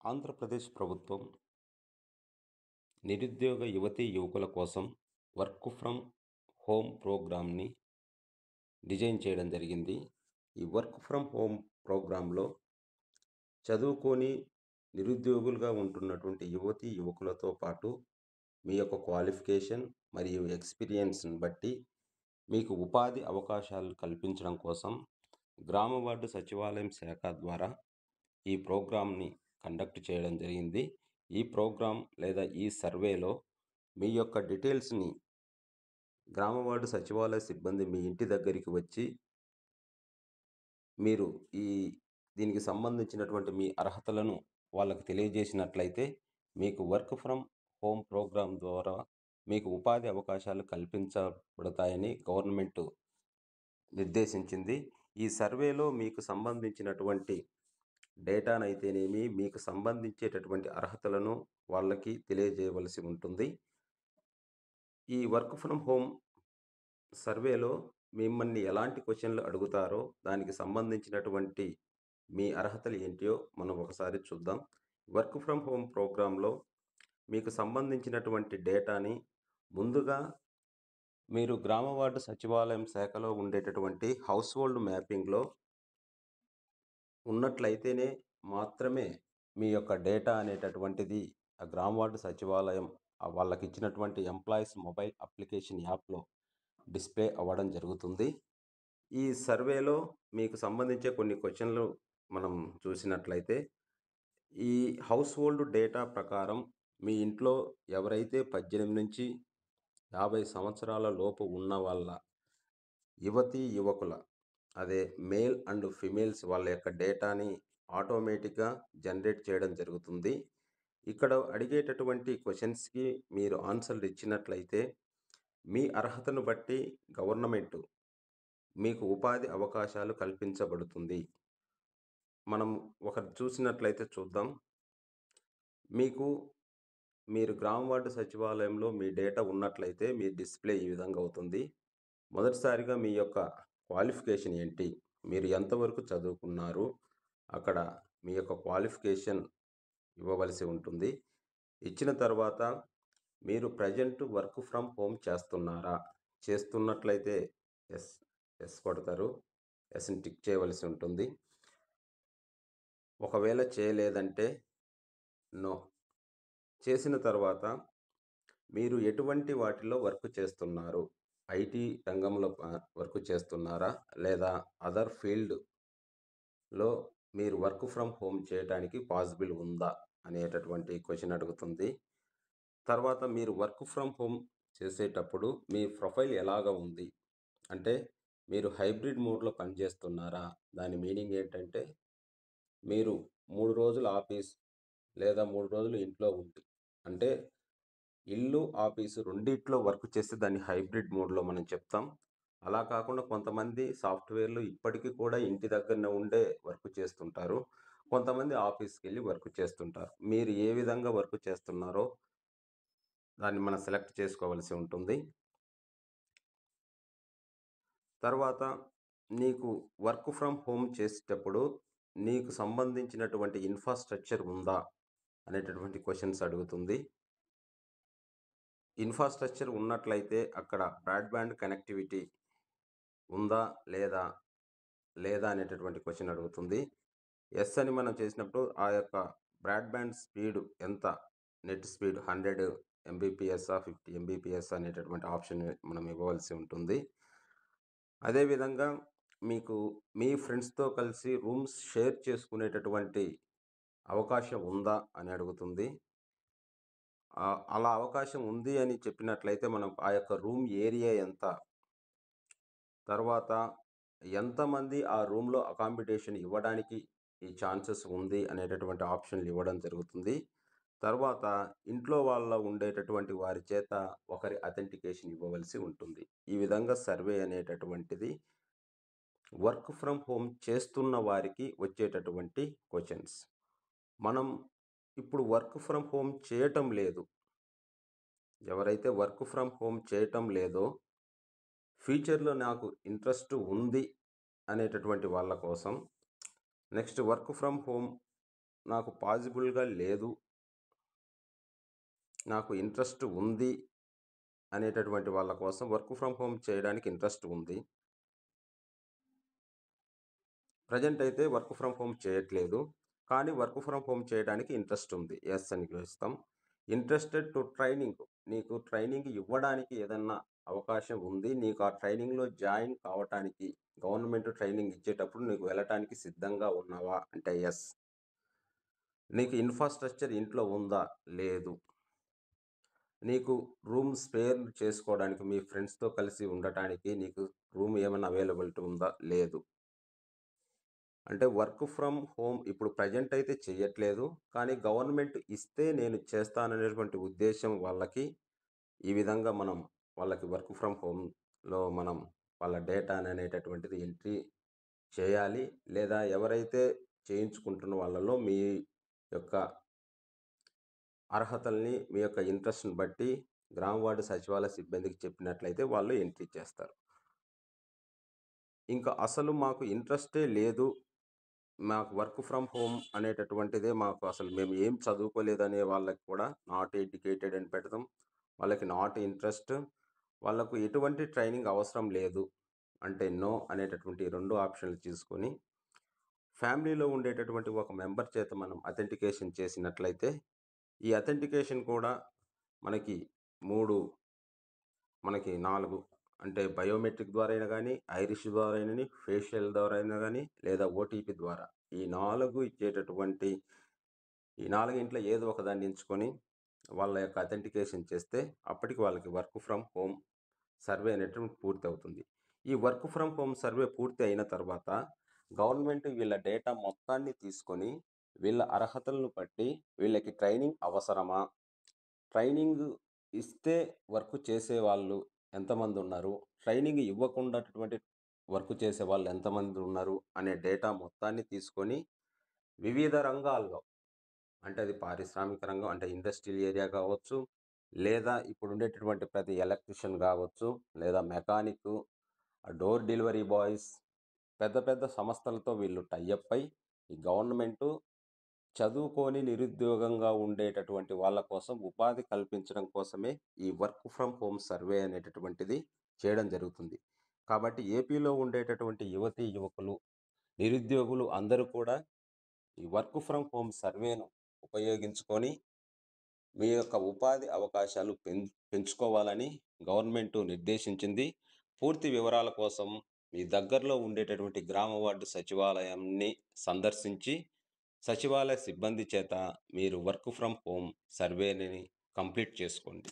ఆంధ్రప్రదేశ్ ప్రభుత్వం నిరుద్యోగ యువతీ యువకుల కోసం వర్క్ ఫ్రమ్ హోమ్ ప్రోగ్రామ్ని డిజైన్ చేయడం జరిగింది. ఈ వర్క్ ఫ్రమ్ హోమ్ ప్రోగ్రాంలో చదువుకొని నిరుద్యోగులుగా ఉంటున్నటువంటి యువతీ యువకులతో పాటు మీ యొక్క క్వాలిఫికేషన్ మరియు ఎక్స్పీరియన్స్ని బట్టి మీకు ఉపాధి అవకాశాలు కల్పించడం కోసం గ్రామ వార్డు సచివాలయం శాఖ ద్వారా ఈ ప్రోగ్రామ్ని కండక్ట్ చేయడం జరిగింది. ఈ ప్రోగ్రాం లేదా ఈ సర్వేలో మీ యొక్క డీటెయిల్స్ని గ్రామ వార్డు సచివాలయ సిబ్బంది మీ ఇంటి దగ్గరికి వచ్చి మీరు దీనికి సంబంధించినటువంటి మీ అర్హతలను వాళ్ళకి తెలియజేసినట్లయితే మీకు వర్క్ ఫ్రమ్ హోమ్ ప్రోగ్రాం ద్వారా మీకు ఉపాధి అవకాశాలు కల్పించబడతాయని గవర్నమెంట్ నిర్దేశించింది. ఈ సర్వేలో మీకు సంబంధించినటువంటి డేటానైతేనేమి మీకు సంబంధించేటటువంటి అర్హతలను వాళ్ళకి తెలియజేయవలసి ఉంటుంది. ఈ వర్క్ ఫ్రమ్ హోమ్ సర్వేలో మిమ్మల్ని ఎలాంటి క్వశ్చన్లు అడుగుతారో దానికి సంబంధించినటువంటి మీ అర్హతలు ఏంటియో మనం ఒకసారి చూద్దాం. వర్క్ ఫ్రమ్ హోమ్ ప్రోగ్రాంలో మీకు సంబంధించినటువంటి డేటాని ముందుగా మీరు గ్రామ వార్డు సచివాలయం శాఖలో ఉండేటటువంటి హౌస్ హోల్డ్ మ్యాపింగ్లో ఉన్నట్లయితేనే మాత్రమే మీ యొక్క డేటా అనేటటువంటిది ఆ గ్రామ వార్డు సచివాలయం వాళ్ళకి ఇచ్చినటువంటి ఎంప్లాయీస్ మొబైల్ అప్లికేషన్ యాప్లో డిస్ప్లే అవ్వడం జరుగుతుంది. ఈ సర్వేలో మీకు సంబంధించే కొన్ని క్వశ్చన్లు మనం చూసినట్లయితే ఈ హౌస్ హోల్డ్ డేటా ప్రకారం మీ ఇంట్లో ఎవరైతే 18 నుంచి 50 సంవత్సరాల లోపు ఉన్న వాళ్ళ యువతీ యువకుల అదే మేల్ అండ్ ఫిమేల్స్ వాళ్ళ యొక్క డేటాని ఆటోమేటిక్గా జనరేట్ చేయడం జరుగుతుంది. ఇక్కడ అడిగేటటువంటి క్వశ్చన్స్కి మీరు ఆన్సర్లు ఇచ్చినట్లయితే మీ అర్హతను బట్టి గవర్నమెంట్ మీకు ఉపాధి అవకాశాలు కల్పించబడుతుంది. మనం ఒకటి చూసినట్లయితే చూద్దాం. మీరు గ్రామ వార్డు సచివాలయంలో మీ డేటా ఉన్నట్లయితే మీ డిస్ప్లే ఈ విధంగా అవుతుంది. మొదటిసారిగా మీ యొక్క క్వాలిఫికేషన్ ఏంటి, మీరు ఎంతవరకు చదువుకున్నారు, అక్కడ మీ యొక్క క్వాలిఫికేషన్ ఇవ్వవలసి ఉంటుంది. ఇచ్చిన తర్వాత మీరు ప్రజెంట్ వర్క్ ఫ్రమ్ హోమ్ చేస్తున్నారా, చేస్తున్నట్లయితే ఎస్ కొడతారు, ఎస్ని టిక్ చేయవలసి ఉంటుంది. ఒకవేళ చేయలేదంటే నో. చేసిన తర్వాత మీరు ఎటువంటి వాటిలో వర్క్ చేస్తున్నారు, ఐటీ రంగంలో వర్క్ చేస్తున్నారా లేదా అదర్ ఫీల్డ్లో మీరు వర్క్ ఫ్రమ్ హోమ్ చేయడానికి పాసిబుల్ ఉందా అనేటటువంటి క్వశ్చన్ అడుగుతుంది. తర్వాత మీరు వర్క్ ఫ్రమ్ హోమ్ చేసేటప్పుడు మీ ప్రొఫైల్ ఎలాగ ఉంది అంటే మీరు హైబ్రిడ్ మోడ్లో పనిచేస్తున్నారా. దాని మీనింగ్ ఏంటంటే మీరు 3 రోజులు ఆఫీస్ లేదా 3 రోజులు ఇంట్లో ఉంది అంటే ఇల్లు ఆఫీసు రెండిట్లో వర్క్ చేస్తే దాన్ని హైబ్రిడ్ మోడ్లో మనం చెప్తాం. అలా కాకుండా కొంతమంది సాఫ్ట్వేర్లు ఇప్పటికీ కూడా ఇంటి దగ్గరనే ఉండే వర్క్ చేస్తుంటారు, కొంతమంది ఆఫీస్కి వెళ్ళి వర్క్ చేస్తుంటారు. మీరు ఏ విధంగా వర్క్ చేస్తున్నారో దాన్ని మనం సెలెక్ట్ చేసుకోవాల్సి ఉంటుంది. తర్వాత నీకు వర్క్ ఫ్రమ్ హోమ్ చేసేటప్పుడు నీకు సంబంధించినటువంటి ఇన్ఫ్రాస్ట్రక్చర్ ఉందా అనేటటువంటి క్వశ్చన్స్ అడుగుతుంది. ఇన్ఫ్రాస్ట్రక్చర్ ఉన్నట్లయితే అక్కడ బ్రాడ్బ్యాండ్ కనెక్టివిటీ ఉందా లేదా అనేటటువంటి క్వశ్చన్ అడుగుతుంది. ఎస్ అని మనం చేసినప్పుడు ఆ యొక్క బ్రాడ్బ్యాండ్ స్పీడ్ ఎంత, నెట్ స్పీడ్ 100 Mbps 50 Mbps అనేటటువంటి ఆప్షన్ మనం ఇవ్వవలసి ఉంటుంది. అదేవిధంగా మీకు మీ ఫ్రెండ్స్తో కలిసి రూమ్స్ షేర్ చేసుకునేటటువంటి అవకాశం ఉందా అని అడుగుతుంది. అలా అవకాశం ఉంది అని చెప్పినట్లయితే మనం ఆ యొక్క రూమ్ ఏరియా ఎంత, తర్వాత ఎంతమంది ఆ రూమ్లో అకామిడేషన్ ఇవ్వడానికి ఈ ఛాన్సెస్ ఉంది అనేటటువంటి ఆప్షన్లు ఇవ్వడం జరుగుతుంది. తర్వాత ఇంట్లో వాళ్ళ ఉండేటటువంటి వారి చేత ఒకరి అథెంటికేషన్ ఇవ్వవలసి ఉంటుంది. ఈ విధంగా సర్వే అనేటటువంటిది వర్క్ ఫ్రమ్ హోమ్ చేస్తున్న వారికి వచ్చేటటువంటి క్వశ్చన్స్. మనం ఇప్పుడు వర్క్ ఫ్రమ్ హోమ్ చేయటం లేదు, ఎవరైతే వర్క్ ఫ్రమ్ హోమ్ చేయటం లేదో ఫ్యూచర్లో నాకు ఇంట్రెస్ట్ ఉంది అనేటటువంటి వాళ్ళ కోసం నెక్స్ట్ వర్క్ ఫ్రమ్ హోమ్ నాకు పాజిబుల్‌గా లేదు, నాకు ఇంట్రెస్ట్ ఉంది అనేటటువంటి వాళ్ళ కోసం వర్క్ ఫ్రమ్ హోమ్ చేయడానికి ఇంట్రెస్ట్ ఉంది. ప్రెజెంట్ అయితే వర్క్ ఫ్రమ్ హోమ్ చేయట్లేదు. కానీ వర్క్ ఫ్రమ్ హోమ్ చేయడానికి ఇంట్రెస్ట్ ఉంది. యెస్ అని ఇస్తాం. Interested to training. నీకు ట్రైనింగ్ ఇవ్వడానికి ఏదన్నా అవకాశం ఉంది. నీకు ఆ ట్రైనింగ్‌లో జాయిన్ కావటానికి గవర్నమెంట్ ట్రైనింగ్ ఇచ్చేటప్పుడు నీకు వెళ్ళటానికి సిద్ధంగా ఉన్నావా? అంటే యెస్. నీకు ఇన్‌ఫ్రాస్ట్రక్చర్ ఇంట్లో ఉందా? లేదు. నీకు రూమ్ స్పేర్ చేసుకోవడానికి మీ ఫ్రెండ్స్‌తో కలిసి ఉండటానికి నీకు రూమ్ ఏమన్నా అవైలబిలిటీ ఉందా? లేదు. అంటే వర్క్ ఫ్రమ్ హోమ్ ఇప్పుడు ప్రెజెంట్ అయితే చెయ్యట్లేదు. కానీ గవర్నమెంట్ ఇస్తే నేను చేస్తాననేటువంటి ఉద్దేశ్యం వాళ్ళకి ఈ విధంగా మనం వాళ్ళకి వర్క్ ఫ్రమ్ హోమ్‌లో మనం వాళ్ళ డేటాననేటటువంటిది ఎంట్రీ చేయాలి. లేదా ఎవరైతే చేయించుకుంటున్న వాళ్ళలో మీ యొక్క అర్హతల్ని, మీ యొక్క ఇంట్రెస్ట్‌ని బట్టి గ్రామ వార్డు సచివాలయ సిబ్బందికి చెప్పినట్లయితే వాళ్ళు ఎంట్రీ చేస్తారు. ఇంకా అసలు మాకు ఇంట్రెస్టే లేదు, మాకు వర్క్ ఫ్రమ్ హోమ్ అనేటటువంటిదే మాకు అసలు మేము ఏం చదువుకోలేదనే వాళ్ళకి కూడా నాట్ ఎడ్యుకేటెడ్ అని పెడతాం. వాళ్ళకి నాట్ ఇంట్రెస్ట్, వాళ్ళకు ఎటువంటి ట్రైనింగ్ అవసరం లేదు అంటే నో అనేటటువంటి 2 ఆప్షన్లు తీసుకొని, ఫ్యామిలీలో ఉండేటటువంటి ఒక మెంబర్ చేత మనం అథెంటికేషన్ చేసినట్లయితే, ఈ అథెంటికేషన్ కూడా మనకి 3 మనకి 4 అంటే బయోమెట్రిక్ ద్వారా అయినా గానీ, ఐరిష్ ద్వారా అయినని, ఫేషియల్ ద్వారా అయినా గానీ, లేదా ఓటీపీ ద్వారా. ఈ 4 ఇచ్చేటటువంటి ఈ 4 ఏదో ఒకదాన్ని ఎంచుకొని వాళ్ళ యొక్క అథెంటికేషన్ చేస్తే అప్పటికి వాళ్ళకి వర్క్ ఫ్రమ్ హోమ్ సర్వే అనేటువంటిది పూర్తవుతుంది. ఈ వర్క్ ఫ్రమ్ హోమ్ సర్వే పూర్తి అయిన తర్వాత గవర్నమెంట్ వీళ్ళ డేటా మొత్తాన్ని తీసుకొని వీళ్ళ అర్హతలను బట్టి వీళ్ళకి ట్రైనింగ్ అవసరమా? ట్రైనింగ్ ఇస్తే వర్క్ చేసేవాళ్ళు ఎంతమంది ఉన్నారు? ట్రైనింగ్ ఇవ్వకుండాటువంటి వర్క్ చేసేవాళ్ళు ఎంతమంది ఉన్నారు? అనే డేటా మొత్తాన్ని తీసుకొని వివిధ రంగాల్లో అంటే అది పారిశ్రామిక రంగం అంటే ఇండస్ట్రియల్ ఏరియా కావచ్చు, లేదా ఇప్పుడు ఉండేటటువంటి ప్రతి ఎలక్ట్రీషియన్ కావచ్చు, లేదా మెకానిక్, డోర్ డెలివరీ బాయ్స్, పెద్ద పెద్ద సంస్థలతో వీళ్ళు టై అప్ అయి ఈ గవర్నమెంటు చదువుకొని నిరుద్యోగంగా ఉండేటటువంటి వాళ్ళ కోసం ఉపాధి కల్పించడం కోసమే ఈ వర్క్ ఫ్రమ్ హోమ్ సర్వే అనేటటువంటిది చేయడం జరుగుతుంది. కాబట్టి ఏపీలో ఉండేటటువంటి యువతీ యువకులు, నిరుద్యోగులు అందరూ కూడా ఈ వర్క్ ఫ్రమ్ హోమ్ సర్వేను ఉపయోగించుకొని మీ యొక్క ఉపాధి అవకాశాలు పెంచుకోవాలని గవర్నమెంటు నిర్దేశించింది. పూర్తి వివరాల కోసం మీ దగ్గరలో ఉండేటటువంటి గ్రామ వార్డు సచివాలయాన్ని సందర్శించి సచివాలయ సిబ్బంది చేత మీరు వర్క్ ఫ్రమ్ హోమ్ సర్వేని కంప్లీట్ చేసుకోండి.